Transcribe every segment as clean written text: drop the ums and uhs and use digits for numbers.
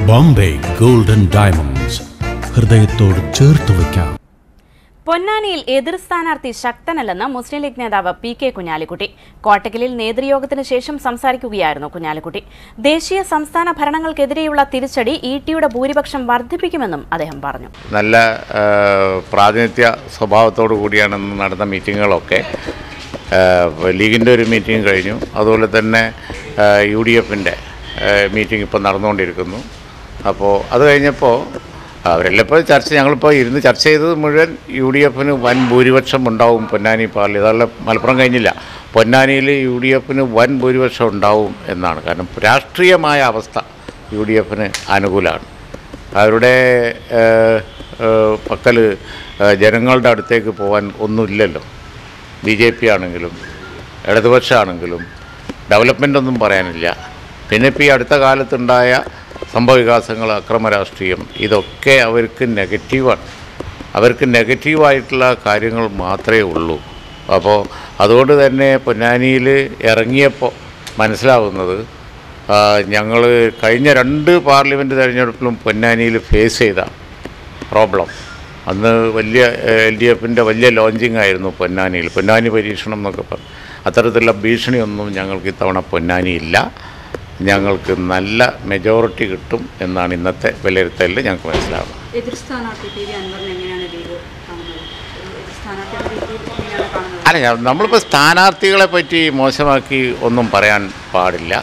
Bombay golden diamonds ഹൃദയത്തോട് ചേർത്ത് വയ്ക്കാം. പൊന്നാനിയിൽ എതിർ സ്ഥാനാർത്ഥി ശക്തനല്ലെന്ന് മുസ്ലിം ലീഗ് നേതാവ് PK കുഞ്ഞാലിക്കുട്ടി. കോട്ടക്കലിൽ നേതൃയോഗത്തിന് ശേഷം സംസാരിക്കുകയായിരുന്നു കുഞ്ഞാലിക്കുട്ടി. ദേശീയ സംസ്ഥാന ഭരണങ്ങൾക്കെതിരെയുള്ള തിരിച്ചടി ETയുടെ ഭൂരിപക്ഷം വർദ്ധിപ്പിക്കുമെന്നും അദ്ദേഹം പറഞ്ഞു. നല്ല പ്രാതിനിധ്യ സ്വഭാവത്തോടു കൂടിയാണ് നടന്ന മീറ്റിങ്ങുകളൊക്കെ. ലീഗിൻ്റെ ഒരു മീറ്റിംഗ് കഴിഞ്ഞു, അതുപോലെ തന്നെ UDFൻ്റെ മീറ്റിംഗ് ഇപ്പോൾ നടന്നുകൊണ്ടിരിക്കുന്നു. അപ്പോൾ അത് കഴിഞ്ഞപ്പോൾ അവരെല്ലാം ഇപ്പോൾ ഞങ്ങളിപ്പോൾ ഇരുന്ന് ചർച്ച ചെയ്തത് മുഴുവൻ UDFന് വൻ ഭൂരിപക്ഷം ഉണ്ടാവും പൊന്നാനി പാർലി. അതല്ല, മലപ്പുറം കഴിഞ്ഞില്ല, പൊന്നാനിയിൽ UDFന് വൻ ഭൂരിപക്ഷം ഉണ്ടാവും എന്നാണ്. കാരണം രാഷ്ട്രീയമായ അവസ്ഥ UDFന് അനുകൂലമാണ്. അവരുടെ പക്കൽ ജനങ്ങളുടെ അടുത്തേക്ക് പോകാൻ ഒന്നുമില്ലല്ലോ. BJP ആണെങ്കിലും ഇടതുപക്ഷമാണെങ്കിലും ഡെവലപ്മെൻ്റ് ഒന്നും പറയാനില്ല. പിന്നെ ഇപ്പോൾ ഈ അടുത്ത കാലത്തുണ്ടായ സംഭവവികാസങ്ങൾ, അക്രമ രാഷ്ട്രീയം, ഇതൊക്കെ അവർക്ക് നെഗറ്റീവാണ്. അവർക്ക് നെഗറ്റീവായിട്ടുള്ള കാര്യങ്ങൾ മാത്രമേ ഉള്ളൂ. അപ്പോൾ അതുകൊണ്ട് തന്നെ പൊന്നാനിയിൽ ഇറങ്ങിയപ്പോൾ മനസ്സിലാവുന്നത്, ഞങ്ങൾ കഴിഞ്ഞ 2 പാർലമെൻറ്റ് തിരഞ്ഞെടുപ്പിലും പൊന്നാനിയിൽ ഫേസ് ചെയ്ത പ്രോബ്ലം, അന്ന് വലിയ LDFൻ്റെ വലിയ ലോഞ്ചിങ് ആയിരുന്നു പൊന്നാനിയിൽ. പൊന്നാനി പരീക്ഷണം എന്നൊക്കെ പറഞ്ഞു. അത്തരത്തിലുള്ള ഭീഷണിയൊന്നും ഞങ്ങൾക്ക് ഇത്തവണ പൊന്നാനിയില്ല. ഞങ്ങൾക്ക് നല്ല മെജോറിറ്റി കിട്ടും എന്നാണ് ഇന്നത്തെ വിലയിരുത്തലിൽ ഞങ്ങൾക്ക് മനസ്സിലാവുന്നത്. അല്ല, നമ്മളിപ്പോൾ സ്ഥാനാർത്ഥികളെ പറ്റി മോശമാക്കി ഒന്നും പറയാൻ പാടില്ല.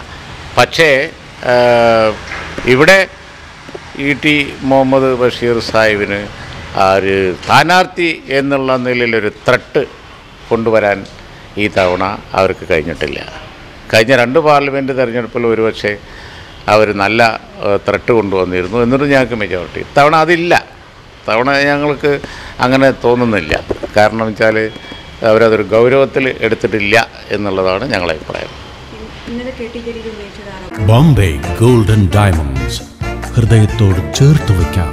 പക്ഷേ ഇവിടെ ET മുഹമ്മദ് ബഷീർ സാഹിബിന് ഒരു സ്ഥാനാർത്ഥി എന്നുള്ള നിലയിലൊരു ത്രട്ട് കൊണ്ടുവരാൻ ഈ തവണ അവർക്ക് കഴിഞ്ഞിട്ടില്ല. കഴിഞ്ഞ 2 പാർലമെൻറ്റ് തിരഞ്ഞെടുപ്പിൽ ഒരുപക്ഷെ അവർ നല്ല ത്രട്ട് കൊണ്ടുവന്നിരുന്നു, എന്നിട്ടും ഞങ്ങൾക്ക് മെജോറിറ്റി. ഇത്തവണ അതില്ല. തവണ ഞങ്ങൾക്ക് അങ്ങനെ തോന്നുന്നില്ല. കാരണം വെച്ചാൽ അവരതൊരു ഗൗരവത്തിൽ എടുത്തിട്ടില്ല എന്നുള്ളതാണ് ഞങ്ങളുടെ അഭിപ്രായം. ബോംബെ ഗോൾഡൻ ഡയമണ്ട്സ് ഹൃദയത്തോട് ചേർത്ത് വയ്ക്കാം.